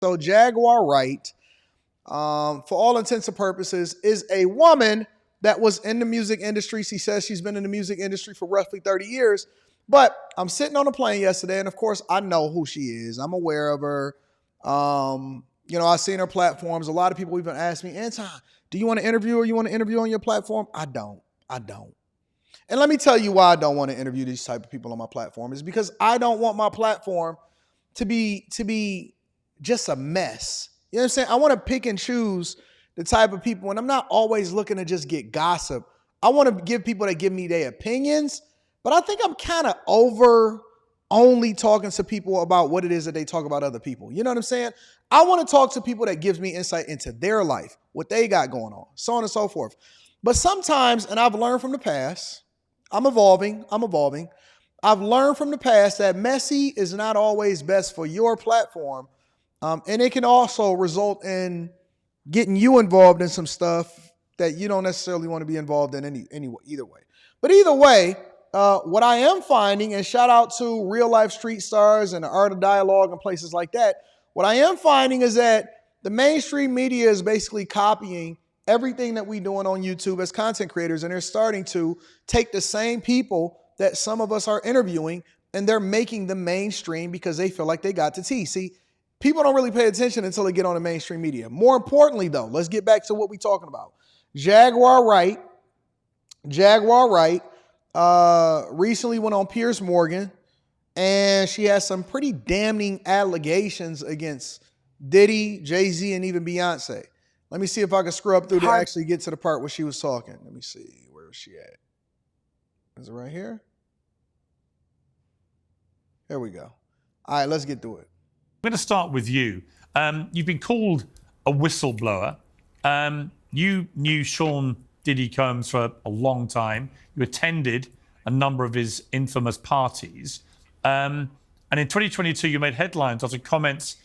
So Jaguar Wright, for all intents and purposes, is a woman that was in the music industry. She says she's been in the music industry for roughly 30 years. But I'm sitting on a plane yesterday, and of course, I know who she is. I'm aware of her. I've seen her platforms. A lot of people even ask me, Anton, do you want to interview her? You want to interview on your platform? I don't. And let me tell you why I don't want to interview these type of people on my platform. Is because I don't want my platform to be just a mess. You know what I'm saying? I want to pick and choose the type of people, and I'm not always looking to just get gossip. I want to give people that give me their opinions, but I think I'm kind of over only talking to people about what it is that they talk about other people. You know what I'm saying? I want to talk to people that gives me insight into their life, what they got going on, so on and so forth. But sometimes, and I've learned from the past, I'm evolving. I've learned from the past that messy is not always best for your platform. And it can also result in getting you involved in some stuff that you don't necessarily want to be involved in either way. But either way, what I am finding, and shout out to real life street stars and the art of dialogue and places like that, what I am finding is that the mainstream media is basically copying everything that we're doing on YouTube as content creators, and they're starting to take the same people that some of us are interviewing, and they're making them mainstream because they feel like they got the tea. See, people don't really pay attention until they get on the mainstream media. More importantly, though, let's get back to what we're talking about. Jaguar Wright recently went on Piers Morgan, and she has some pretty damning allegations against Diddy, Jay-Z, and even Beyonce. Let me see if I can screw up through to actually get to the part where she was talking. Let me see. Where is she at? Is it right here? There we go. All right, let's get through it. I'm going to start with you. You've been called a whistleblower. You knew Sean Diddy Combs for a long time. You attended a number of his infamous parties. And in 2022, you made headlines after comments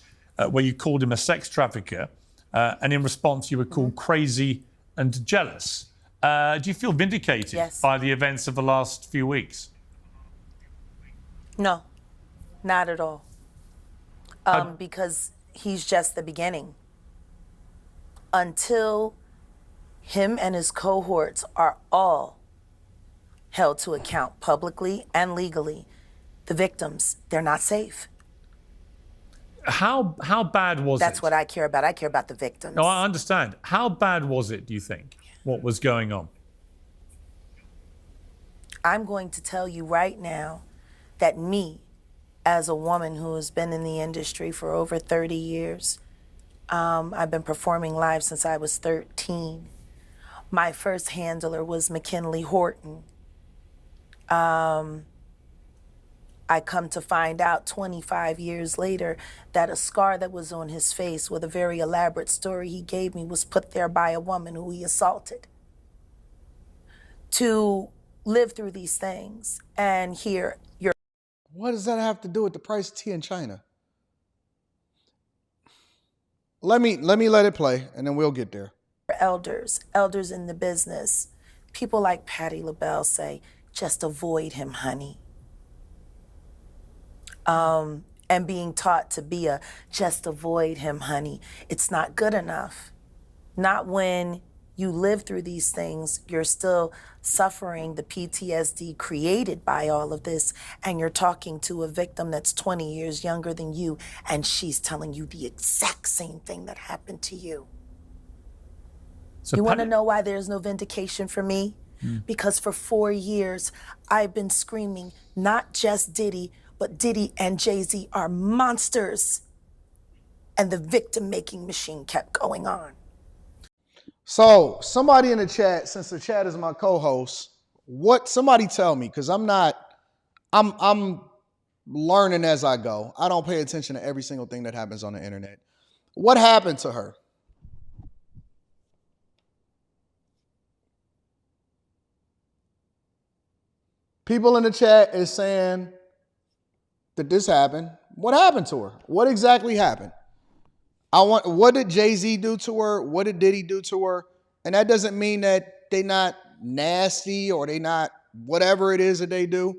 where you called him a sex trafficker. And in response, you were called crazy and jealous. Do you feel vindicated by the events of the last few weeks? No, not at all. Because he's just the beginning. Until him and his cohorts are all held to account publicly and legally, the victims, they're not safe. How bad was it? That's what I care about. I care about the victims. No, I understand. How bad was it, do you think, what was going on? I'm going to tell you right now that me, as a woman who has been in the industry for over 30 years, I've been performing live since I was 13. My first handler was McKinley Horton. I come to find out 25 years later that a scar that was on his face with a very elaborate story he gave me was put there by a woman who he assaulted. To live through these things and hear your... What does that have to do with the price of tea in China? Let me let it play, and then we'll get there. Elders in the business, people like Patti LaBelle say, just avoid him, honey. And being taught to be just avoid him, honey. It's not good enough. Not when you live through these things, you're still suffering the PTSD created by all of this, and you're talking to a victim that's 20 years younger than you, and she's telling you the exact same thing that happened to you. So you want to know why there's no vindication for me? Because for 4 years, I've been screaming, not just Diddy, but Diddy and Jay-Z are monsters. And the victim-making machine kept going on. So somebody in the chat, since the chat is my co-host, somebody tell me, because I'm learning as I go. I don't pay attention to every single thing that happens on the internet. What happened to her? People in the chat is saying that this happened. What happened to her? What exactly happened? What did Jay-Z do to her? What did Diddy do to her? And that doesn't mean that they not nasty or they not whatever it is that they do.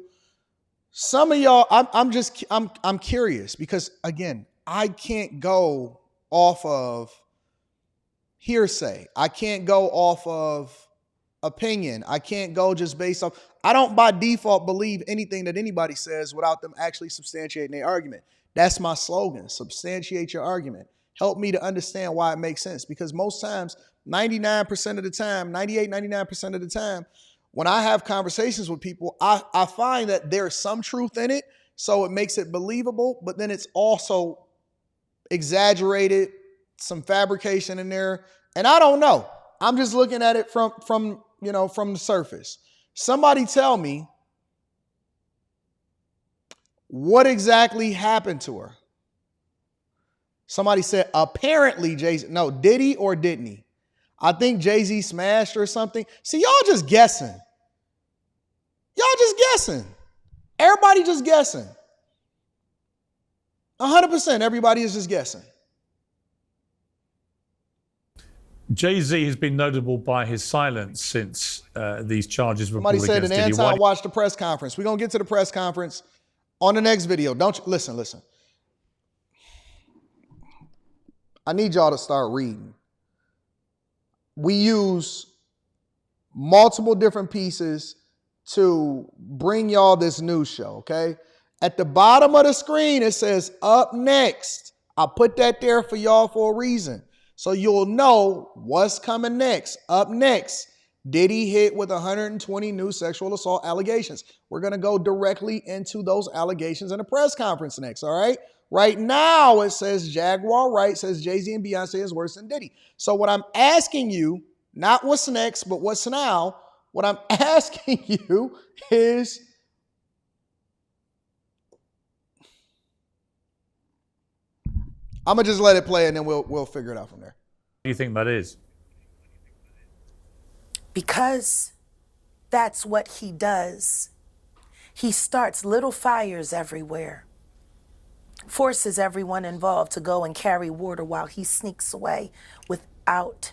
Some of y'all, I'm curious because again, I can't go off of hearsay. I can't go off of opinion. I can't go just based off. I don't by default believe anything that anybody says without them actually substantiating their argument. That's my slogan. Substantiate your argument. Help me to understand why it makes sense. Because most times, 99% of the time, 98, 99% of the time, when I have conversations with people, I find that there's some truth in it. So it makes it believable, but then it's also exaggerated, some fabrication in there. And I don't know. I'm just looking at it from the surface. Somebody tell me what exactly happened to her. Somebody said apparently Jay-Z. No, did he or didn't he? I think Jay-Z smashed her or something. See, y'all just guessing. Y'all just guessing. Everybody just guessing. 100% everybody is just guessing. Jay-Z has been notable by his silence since these charges were brought Somebody said against that Diddy. Anton watched the press conference. We're going to get to the press conference on the next video. Don't you, listen. I need y'all to start reading. We use multiple different pieces to bring y'all this news show, okay? At the bottom of the screen, it says up next. I put that there for y'all for a reason. So you'll know what's coming next. Up next, Diddy hit with 120 new sexual assault allegations. We're going to go directly into those allegations in a press conference next, all right? Right now, it says Jaguar Wright says Jay-Z and Beyonce is worse than Diddy. So what I'm asking you, not what's next, but what's now, what I'm asking you is, I'm going to just let it play and then we'll figure it out from there. What do you think that is? Because that's what he does. He starts little fires everywhere, forces everyone involved to go and carry water while he sneaks away without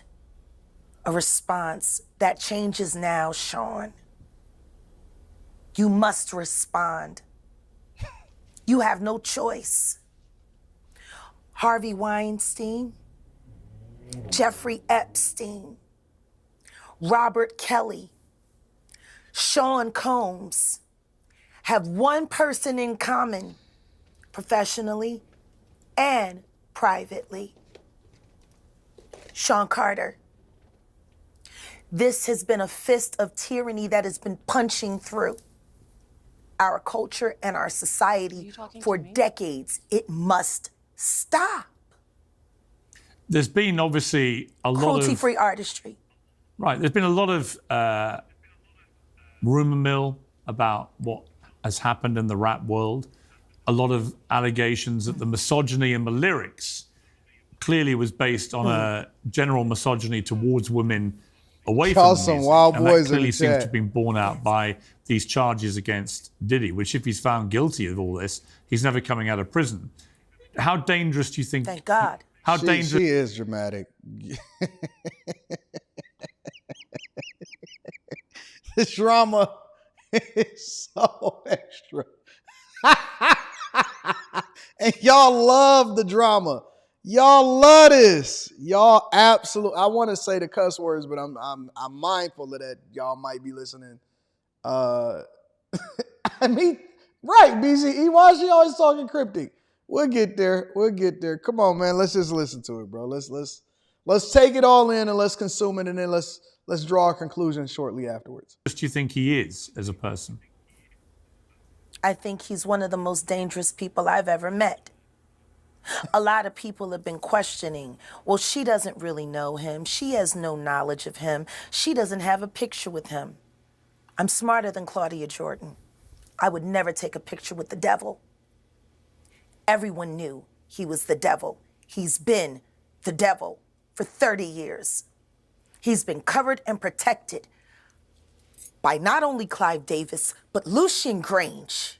a response. That changes now, Sean. You must respond. You have no choice. Harvey Weinstein, Jeffrey Epstein, Robert Kelly, Sean Combs have one person in common, professionally and privately. Sean Carter. This has been a fist of tyranny that has been punching through our culture and our society for decades. It must stop. There's been obviously a lot of Cruelty-free artistry. Right. There's been a lot of rumor mill about what has happened in the rap world. A lot of allegations that the misogyny in the lyrics clearly was based on a general misogyny towards women away from the music. Some wild and boys that clearly in the seems chat. to have been borne out by these charges against Diddy, which if he's found guilty of all this, he's never coming out of prison. How dangerous do you think? Thank God. How dangerous? She is dramatic. This drama is so extra. And y'all love the drama. Y'all love this. Y'all absolutely. I want to say the cuss words, but I'm mindful of that. Y'all might be listening. I mean, right, BCE. Why is she always talking cryptic? We'll get there. Come on, man. Let's just listen to it, bro. Let's take it all in and let's consume it, and then let's draw a conclusion shortly afterwards. Do you think he is as a person? I think he's one of the most dangerous people I've ever met. A lot of people have been questioning, well, she doesn't really know him. She has no knowledge of him. She doesn't have a picture with him. I'm smarter than Claudia Jordan. I would never take a picture with the devil. Everyone knew he was the devil. He's been the devil for 30 years. He's been covered and protected by not only Clive Davis, but Lucian Grange.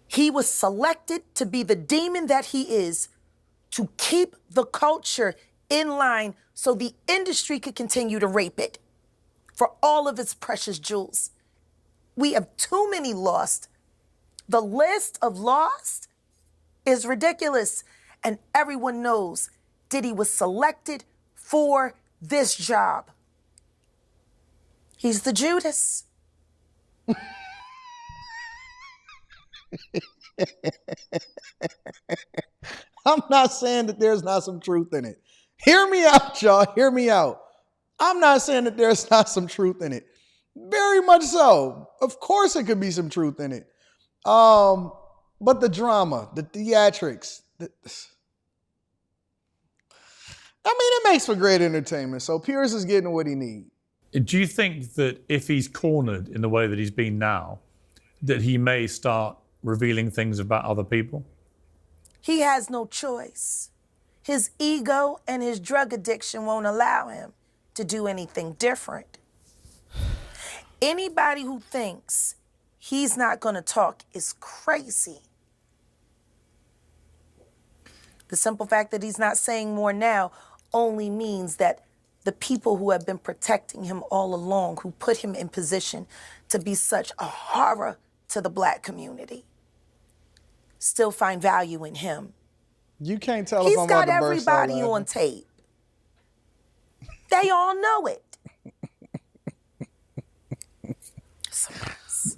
He was selected to be the demon that he is to keep the culture in line so the industry could continue to rape it for all of its precious jewels. We have too many lost. The list of lost is ridiculous. And everyone knows Diddy was selected for this job. He's the Judas. I'm not saying that there's not some truth in it. Hear me out, y'all. Hear me out. I'm not saying that there's not some truth in it. Very much so. Of course, it could be some truth in it. But the drama, the theatrics, it makes for great entertainment. So Piers is getting what he needs. Do you think that if he's cornered in the way that he's been now, that he may start revealing things about other people? He has no choice. His ego and his drug addiction won't allow him to do anything different. Anybody who thinks he's not going to talk is crazy. The simple fact that he's not saying more now only means that the people who have been protecting him all along, who put him in position to be such a horror to the Black community, still find value in him. You can't tell He's if I'm about got to burst out everybody on tape. They all know it.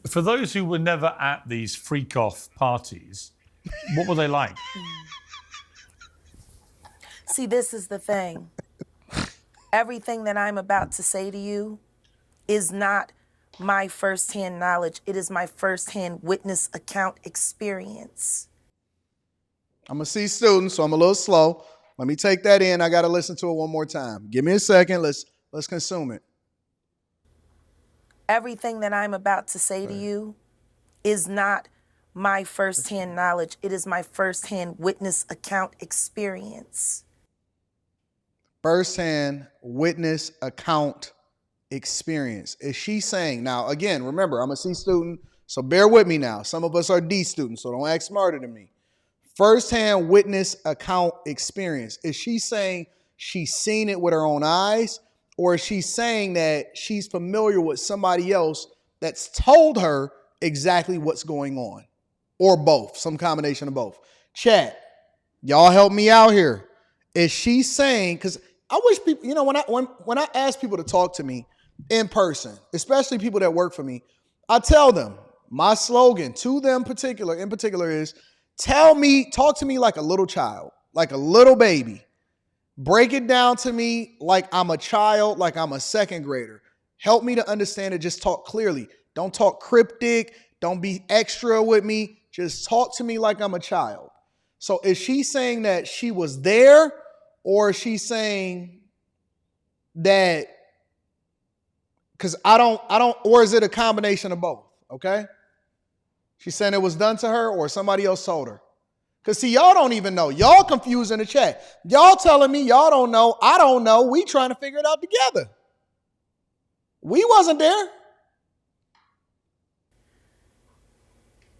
For those who were never at these freak-off parties, what were they like? See, this is the thing. Everything that I'm about to say to you is not my firsthand knowledge. It is my firsthand witness account experience. I'm a C student, so I'm a little slow. Let me take that in. I got to listen to it one more time. Give me a second. Let's consume it. Everything that I'm about to say to you is not my firsthand knowledge. It is my firsthand witness account experience. Firsthand witness account experience. Is she saying, now again, remember, I'm a C student, so bear with me now. Some of us are D students, so don't act smarter than me. Firsthand witness account experience. Is she saying she's seen it with her own eyes? Or is she saying that she's familiar with somebody else that's told her exactly what's going on? Or both, some combination of both. Chat, y'all help me out here. Is she saying, because I wish people, when I ask people to talk to me in person, especially people that work for me, I tell them, my slogan to them in particular is, talk to me like a little child, like a little baby. Break it down to me like I'm a child, like I'm a second grader. Help me to understand it. Just talk clearly. Don't talk cryptic. Don't be extra with me. Just talk to me like I'm a child. So is she saying that she was there, or is she saying that, because I don't, or is it a combination of both? Okay. She's saying it was done to her or somebody else told her. Because see, y'all don't even know. Y'all confused in the chat. Y'all telling me y'all don't know. I don't know. We trying to figure it out together. We wasn't there.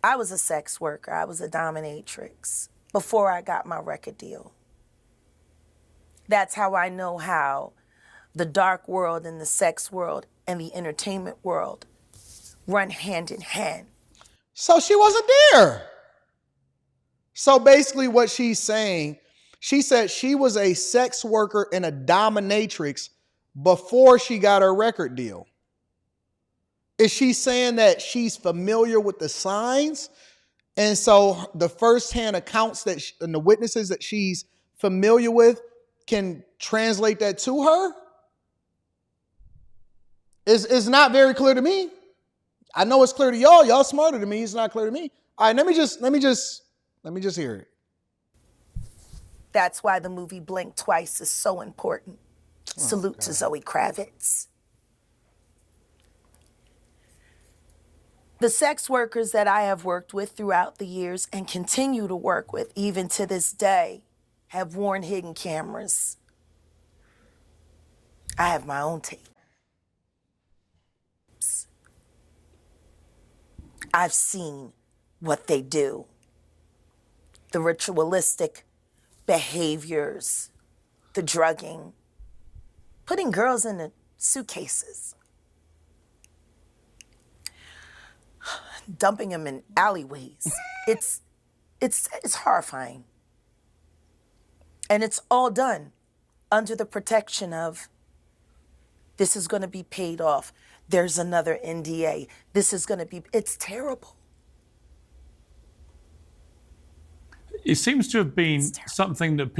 I was a sex worker. I was a dominatrix before I got my record deal. That's how I know how the dark world and the sex world and the entertainment world run hand in hand. So she wasn't there. So basically what she's saying, she said she was a sex worker and a dominatrix before she got her record deal. Is she saying that she's familiar with the signs? And so the firsthand accounts and the witnesses that she's familiar with can translate that to her? It's not very clear to me. I know it's clear to y'all. Y'all smarter than me. It's not clear to me. All right, let me just hear it. That's why the movie Blink Twice is so important. Salute to Zoe Kravitz. The sex workers that I have worked with throughout the years and continue to work with even to this day have worn hidden cameras. I have my own tapes. I've seen what they do. The ritualistic behaviors, the drugging, putting girls in the suitcases, dumping them in alleyways. It's horrifying. And it's all done under the protection of this is going to be paid off. There's another NDA. This is going to be, it's terrible. It seems to have been something that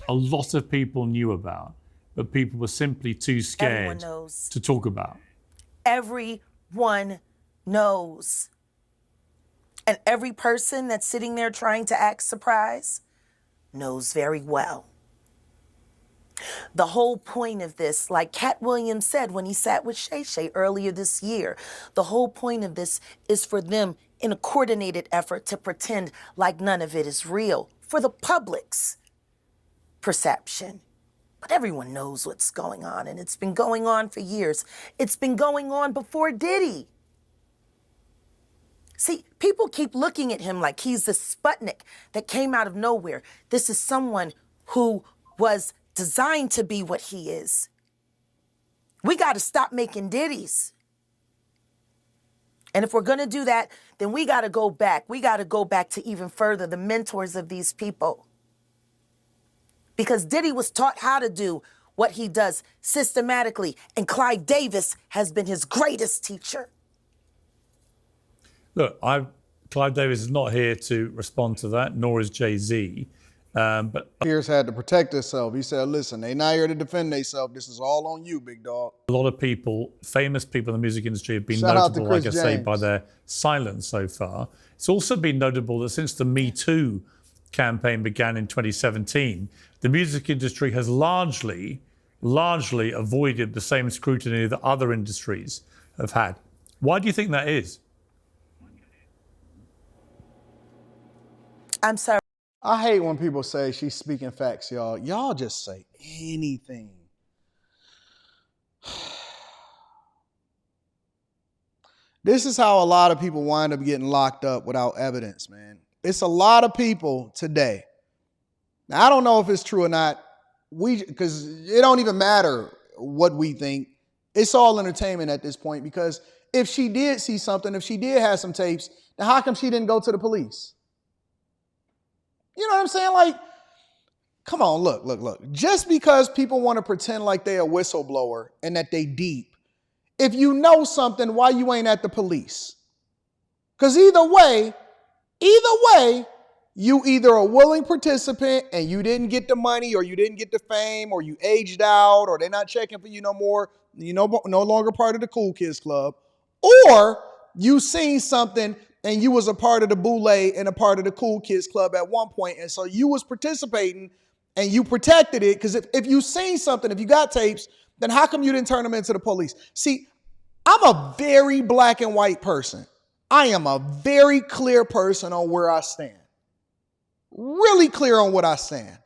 a lot of people knew about, but people were simply too Everyone scared knows. to talk about. Everyone knows. And every person that's sitting there trying to act surprised knows very well. The whole point of this, like Cat Williams said when he sat with Shay Shay earlier this year, the whole point of this is for them in a coordinated effort to pretend like none of it is real for the public's perception. But everyone knows what's going on, and it's been going on for years. It's been going on before Diddy. See, people keep looking at him like he's the Sputnik that came out of nowhere. This is someone who was designed to be what he is. We got to stop making Diddies. And if we're going to do that, then we got to go back. We got to go back to even further the mentors of these people. Because Diddy was taught how to do what he does systematically, and Clive Davis has been his greatest teacher. Look, Clive Davis is not here to respond to that, nor is Jay-Z. But Piers had to protect himself. He said, listen, they not here to defend themselves. This is all on you, big dog. a lot of people, famous people in the music industry, have been Shout out to notable, like I Chris say, James. by their silence so far. It's also been notable that since the Me Too campaign began in 2017, the music industry has largely avoided the same scrutiny that other industries have had. Why do you think that is? I'm sorry. I hate when people say she's speaking facts, y'all. Y'all just say anything. This is how a lot of people wind up getting locked up without evidence, man. It's a lot of people today. Now, I don't know if it's true or not. Because it don't even matter what we think. It's all entertainment at this point, because if she did see something, if she did have some tapes, then how come she didn't go to the police? You know what I'm saying? Like, come on, look. Just because people want to pretend like they're a whistleblower and that they deep, if you know something, why you ain't at the police? Because either way, you either a willing participant and you didn't get the money, or you didn't get the fame, or you aged out, or they're not checking for you no more, you know, no longer part of the Cool Kids Club, or you seen something and you was a part of the Boule and a part of the Cool Kids Club at one point, and so you was participating and you protected it. Because if you seen something, if you got tapes, then how come you didn't turn them into the police? See, I'm a very black and white person. I am a very clear person on where I stand. Really clear on what I stand.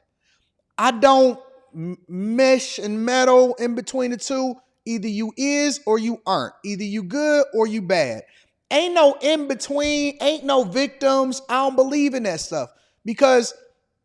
I don't mesh and meddle in between the two. Either you is or you aren't. Either you good or you bad. Ain't no in between, ain't no victims. I don't believe in that stuff, because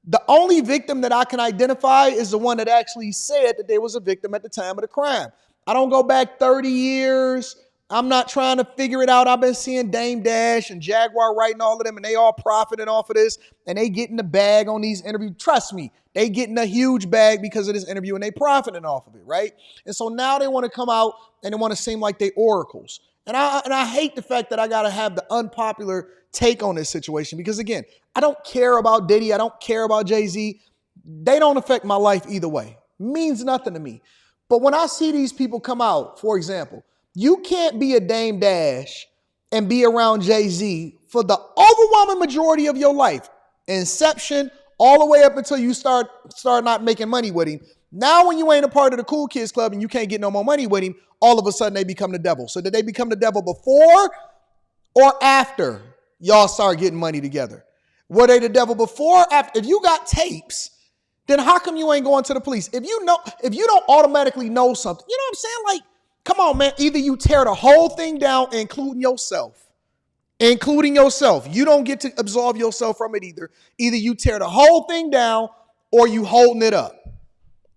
the only victim that I can identify is the one that actually said that they was a victim at the time of the crime. I don't go back 30 years. I'm not trying to figure it out. I've been seeing Dame Dash and Jaguar Wright and all of them, and they all profiting off of this, and they getting the bag on these interviews. Trust me, they getting a huge bag because of this interview, and they profiting off of it, right? And so now they want to come out and they want to seem like they oracles. And I hate the fact that I got to have the unpopular take on this situation, because, again, I don't care about Diddy. I don't care about Jay-Z. They don't affect my life either way. Means nothing to me. But when I see these people come out, for example, you can't be a Dame Dash and be around Jay-Z for the overwhelming majority of your life. Inception, all the way up until you start not making money with him. Now when you ain't a part of the Cool Kids Club and you can't get no more money with him, all of a sudden they become the devil. So did they become the devil before or after y'all start getting money together? Were they the devil before or after? If you got tapes, then how come you ain't going to the police? If you don't absolutely know something, you know what I'm saying? Like, come on, man. Either you tear the whole thing down, including yourself. You don't get to absolve yourself from it either. Either you tear the whole thing down or you holding it up.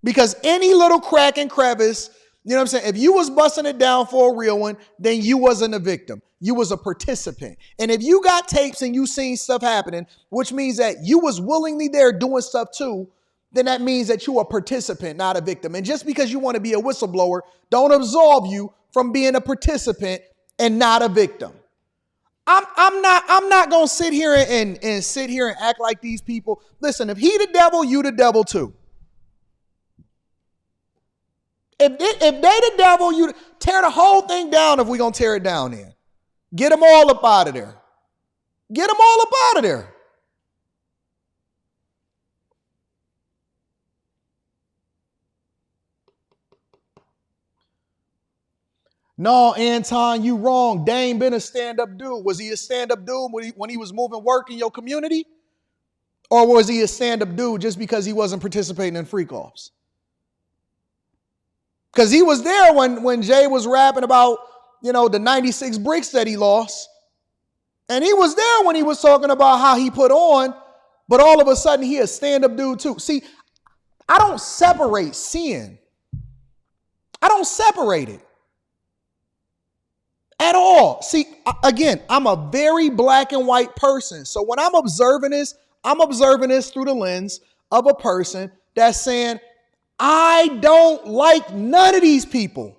Because any little crack and crevice, you know what I'm saying? If you was busting it down for a real one, then you wasn't a victim. You was a participant. And if you got tapes and you seen stuff happening, which means that you was willingly there doing stuff too, then that means that you're a participant, not a victim. And just because you want to be a whistleblower, don't absolve you from being a participant and not a victim. I'm not gonna sit here and sit here and act like these people. Listen, if he the devil, you the devil too. If they the devil, you tear the whole thing down. If we gonna tear it down, then get them all up out of there. Get them all up out of there. No, Anton, you wrong. Dame been a stand-up dude. Was he a stand-up dude when he was moving work in your community? Or was he a stand-up dude just because he wasn't participating in freak-offs? Because he was there when Jay was rapping about, the 96 bricks that he lost. And he was there when he was talking about how he put on, but all of a sudden he a stand-up dude too. See, I don't separate sin. I don't separate it at all. See, again, I'm a very black and white person. So when I'm observing this through the lens of a person that's saying, I don't like none of these people.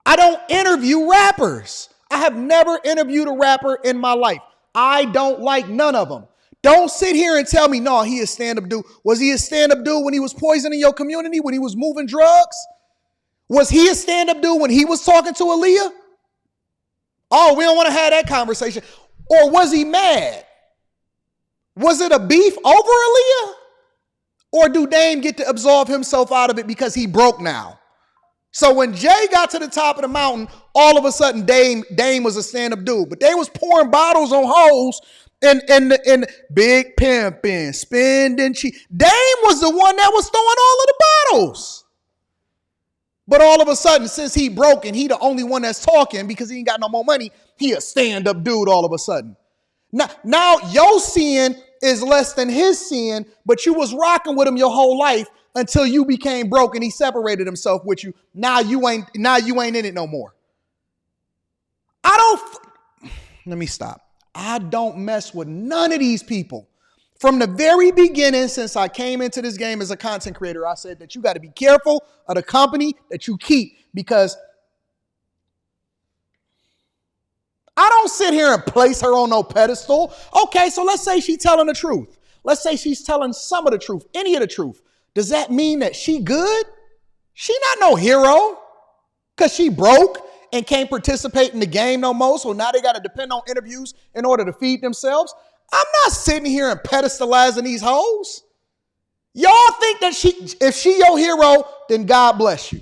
I don't interview rappers. I have never interviewed a rapper in my life. I don't like none of them. Don't sit here and tell me, no, he a stand-up dude. Was he a stand-up dude when he was poisoning your community, when he was moving drugs? Was he a stand-up dude when he was talking to Aaliyah? Oh, we don't want to have that conversation. Or was he mad? Was it a beef over Aaliyah? Or do Dame get to absolve himself out of it because he broke now? So when Jay got to the top of the mountain, all of a sudden Dame was a stand-up dude. But they was pouring bottles on hoes and big pimping, spending cheap. Dame was the one that was throwing all of the bottles. But all of a sudden, since he broke and he the only one that's talking because he ain't got no more money, he a stand-up dude all of a sudden. Now your sin is less than his sin, but you was rocking with him your whole life until you became broke and he separated himself with you. Now you ain't in it no more. Let me stop. I don't mess with none of these people. From the very beginning, since I came into this game as a content creator, I said that you got to be careful of the company that you keep, because I don't sit here and place her on no pedestal. Okay, so let's say she's telling the truth. Let's say she's telling some of the truth, any of the truth. Does that mean that she good? She not no hero because she broke and can't participate in the game no more. So now they got to depend on interviews in order to feed themselves. I'm not sitting here and pedestalizing these hoes. Y'all think that if she your hero, then God bless you.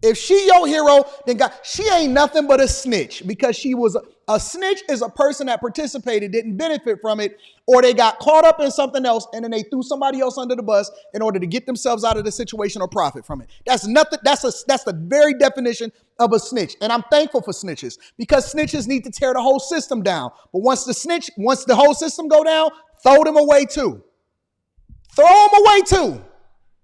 If she your hero, then God, she ain't nothing but a snitch, because she was a snitch is a person that participated, didn't benefit from it, or they got caught up in something else and then they threw somebody else under the bus in order to get themselves out of the situation or profit from it. That's nothing. That's the very definition of a snitch. And I'm thankful for snitches, because snitches need to tear the whole system down. But once the whole system go down, throw them away too. Throw them away too.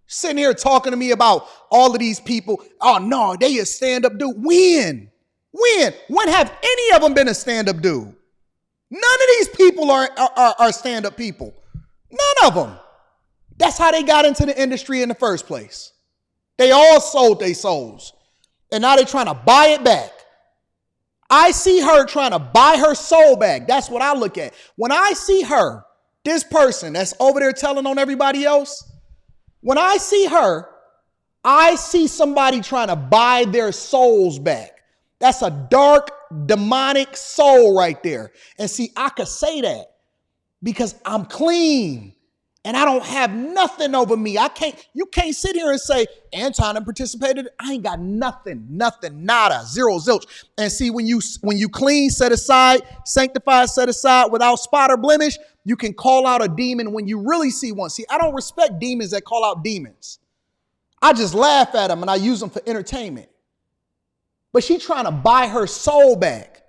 Sitting here talking to me about all of these people. Oh no, they a stand-up dude. When have any of them been a stand-up dude? None of these people are stand-up people. None of them. That's how they got into the industry in the first place. They all sold their souls. And now they're trying to buy it back. I see her trying to buy her soul back. That's what I look at. When I see her, this person that's over there telling on everybody else, when I see her, I see somebody trying to buy their souls back. That's a dark, demonic soul right there. And see, I could say that because I'm clean and I don't have nothing over me. You can't sit here and say, Anton participated. I ain't got nothing, nada, zero, zilch. And see, when you clean, set aside, sanctified, set aside, without spot or blemish, you can call out a demon when you really see one. See, I don't respect demons that call out demons. I just laugh at them and I use them for entertainment. But she trying to buy her soul back.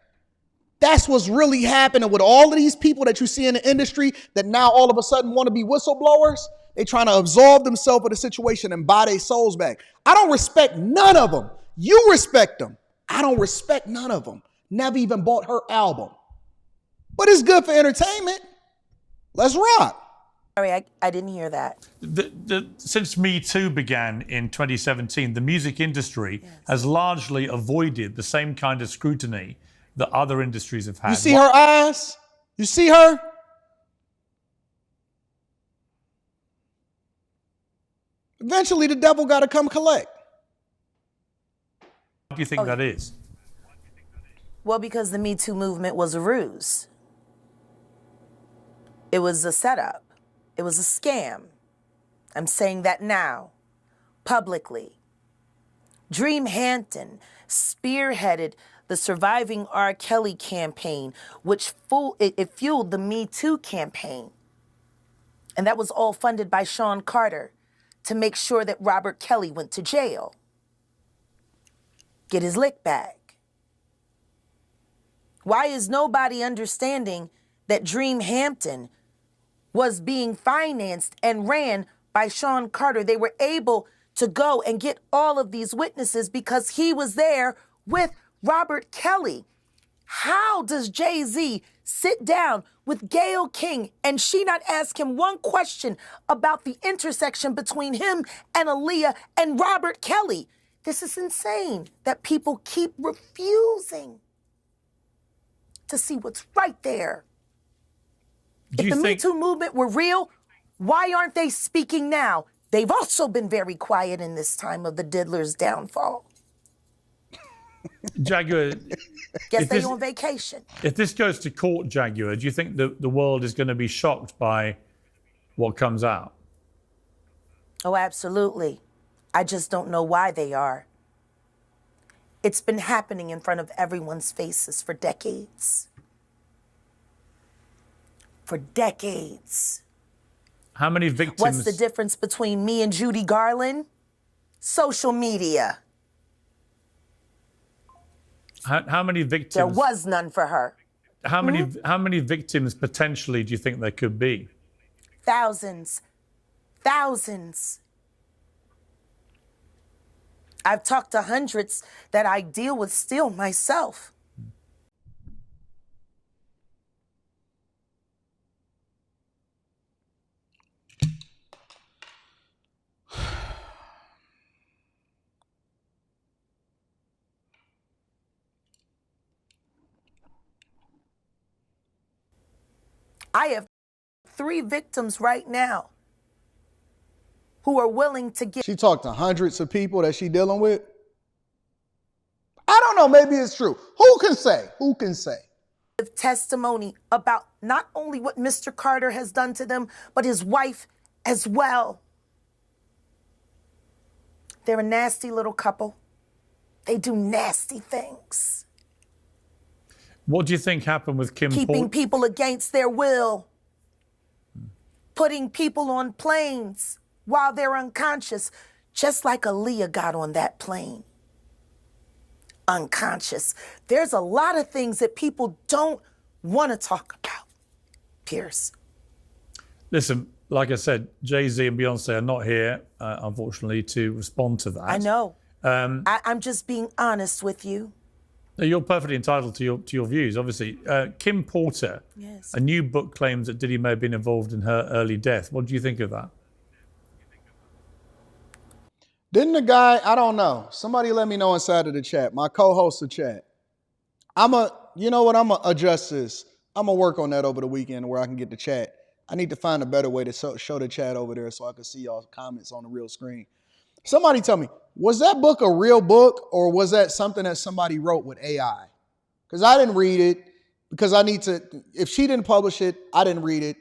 That's what's really happening with all of these people that you see in the industry that now all of a sudden want to be whistleblowers. They trying to absolve themselves of the situation and buy their souls back. I don't respect none of them. You respect them. I don't respect none of them. Never even bought her album. But it's good for entertainment. Let's rock. Sorry, I didn't hear that. Since Me Too began in 2017, the music industry has largely avoided the same kind of scrutiny that other industries have had. You see her eyes? You see her? Eventually, the devil got to come collect. Why do you think that is? Well, because the Me Too movement was a ruse. It was a setup. It was a scam. I'm saying that now, publicly. Dream Hampton spearheaded the Surviving R. Kelly campaign, which fueled the Me Too campaign. And that was all funded by Sean Carter to make sure that Robert Kelly went to jail. Get his lick back. Why is nobody understanding that Dream Hampton was being financed and ran by Sean Carter? They were able to go and get all of these witnesses because he was there with Robert Kelly. How does Jay-Z sit down with Gayle King and she not ask him one question about the intersection between him and Aaliyah and Robert Kelly? This is insane that people keep refusing to see what's right there. If the Me Too movement were real, why aren't they speaking now? They've also been very quiet in this time of the diddler's downfall. Jaguar, Guess they on vacation. If this goes to court, Jaguar, do you think the world is going to be shocked by what comes out? Oh, absolutely. I just don't know why they are. It's been happening in front of everyone's faces for decades. For decades. How many victims? What's the difference between me and Judy Garland? Social media. How many victims? There was none for her. How many victims potentially do you think there could be? Thousands. Thousands. I've talked to hundreds that I deal with still myself. I have 3 victims right now who are willing to give. She talked to hundreds of people that she dealing with. I don't know, maybe it's true. Who can say? Who can say? Testimony about not only what Mr. Carter has done to them, but his wife as well. They're a nasty little couple. They do nasty things. What do you think happened with Kim Porter? Keeping people against their will. Putting people on planes while they're unconscious, just like Aaliyah got on that plane. Unconscious. There's a lot of things that people don't want to talk about, Piers. Listen, like I said, Jay-Z and Beyonce are not here, unfortunately, to respond to that. I know. I'm just being honest with you. You're perfectly entitled to your views, obviously. Kim Porter, yes. A new book claims that Diddy may have been involved in her early death. What do you think of that? Didn't the guy, I don't know. Somebody let me know inside of the chat. My co-host of chat. You know what? I'm going to adjust this. I'm going to work on that over the weekend where I can get the chat. I need to find a better way to show the chat over there so I can see y'all's comments on the real screen. Somebody tell me, was that book a real book or was that something that somebody wrote with AI? Because I didn't read it because I need to, if she didn't publish it, I didn't read it.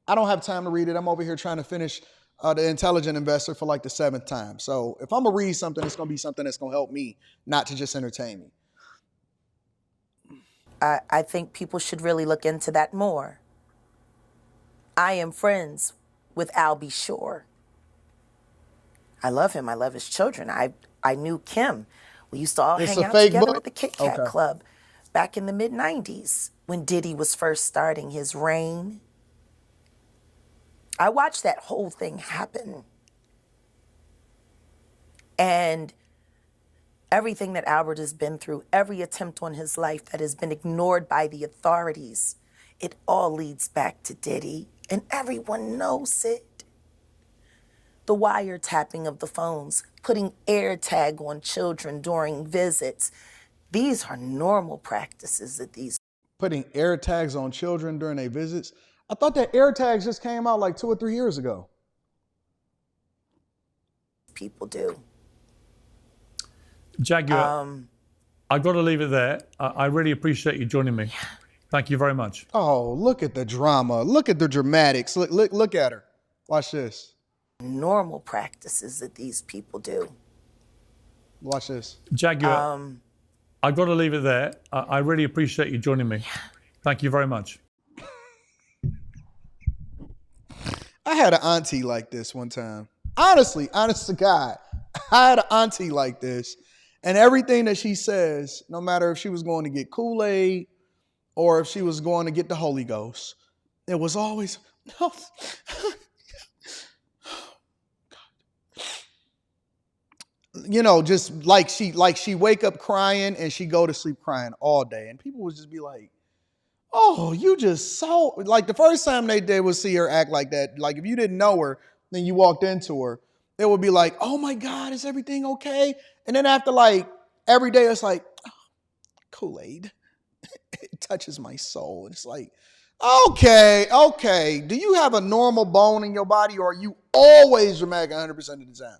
I don't have time to read it. I'm over here trying to finish The Intelligent Investor for like the 7th time. So if I'm going to read something, it's going to be something that's going to help me, not to just entertain me. I think people should really look into that more. I am friends with Albie Shore. I love him. I love his children. I knew Kim. We used to all hang out together book? at the Kit Kat Club back in the mid-90s when Diddy was first starting his reign. I watched that whole thing happen. And everything that Albert has been through, every attempt on his life that has been ignored by the authorities, it all leads back to Diddy. And everyone knows it. The wiretapping of the phones, putting AirTag on children during visits. These are normal practices that these Putting air tags on children during their visits. I thought that air tags just came out like 2 or 3 years ago. people do. Jaguar, I've got to leave it there. I really appreciate you joining me. Thank you very much. Oh, look at the drama. Look at the dramatics. Look at her. Watch this. Normal practices that these people do. Watch this. Jaguar, I've got to leave it there. I really appreciate you joining me. Thank you very much. I had an auntie like this one time. Honestly, honest to God, I had an auntie like this. And everything that she says, no matter if she was going to get Kool-Aid or if she was going to get the Holy Ghost, it was always, no. You know, just like she wake up crying and she go to sleep crying all day. And people would just be like, oh, you just so, like the first time they would see her act like that. Like if you didn't know her, then you walked into her, it would be like, oh my God, is everything okay? And then after like every day, it's like, oh, Kool-Aid. It touches my soul. It's like, okay. Do you have a normal bone in your body or are you always dramatic 100% of the time?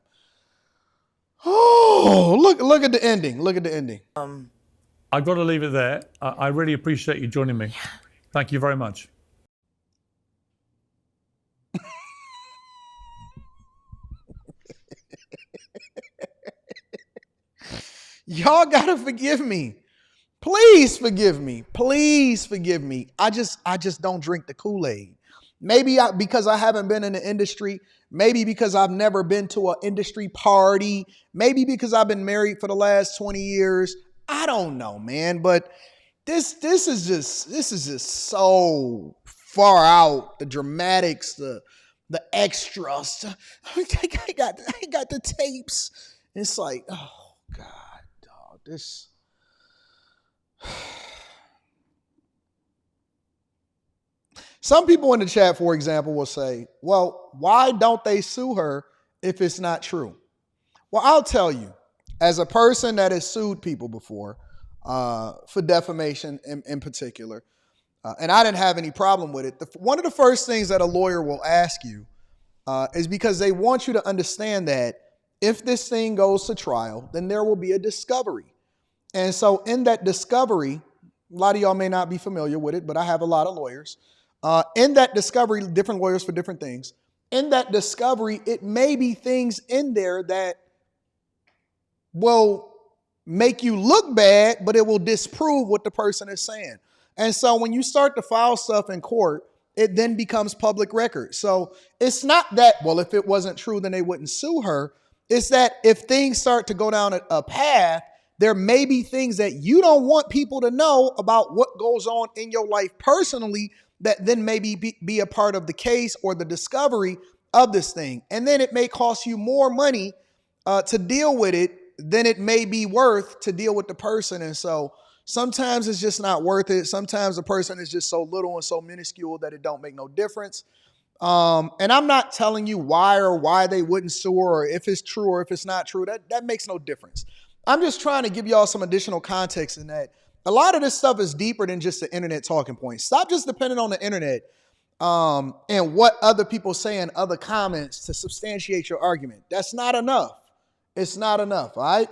Oh, look at the ending. Look at the ending. I've got to leave it there. I really appreciate you joining me. Thank you very much. Y'all gotta forgive me. Please forgive me. Please forgive me. I just don't drink the Kool-Aid. Maybe because I haven't been in the industry. Maybe because I've never been to an industry party. Maybe because I've been married for the last 20 years. I don't know, man. But this is just so far out. The dramatics, the extras. I got the tapes. It's like, oh God, dog. This. Some people in the chat, for example, will say, well, why don't they sue her if it's not true? Well, I'll tell you, as a person that has sued people before for defamation in particular, and I didn't have any problem with it, one of the first things that a lawyer will ask you is because they want you to understand that if this thing goes to trial, then there will be a discovery. And so in that discovery, a lot of y'all may not be familiar with it, but I have a lot of lawyers. In that discovery, different lawyers for different things. In that discovery, it may be things in there that will make you look bad, but it will disprove what the person is saying. And so when you start to file stuff in court, it then becomes public record. So it's not that, well, if it wasn't true, then they wouldn't sue her. It's that if things start to go down a path, there may be things that you don't want people to know about what goes on in your life personally that then maybe be a part of the case or the discovery of this thing. And then it may cost you more money to deal with it than it may be worth to deal with the person. And so sometimes it's just not worth it. Sometimes the person is just so little and so minuscule that it don't make no difference. And I'm not telling you why they wouldn't sue her or if it's true or if it's not true. That makes no difference. I'm just trying to give y'all some additional context in that a lot of this stuff is deeper than just the internet talking points. Stop just depending on the internet and what other people say in other comments to substantiate your argument. That's not enough. It's not enough, all right?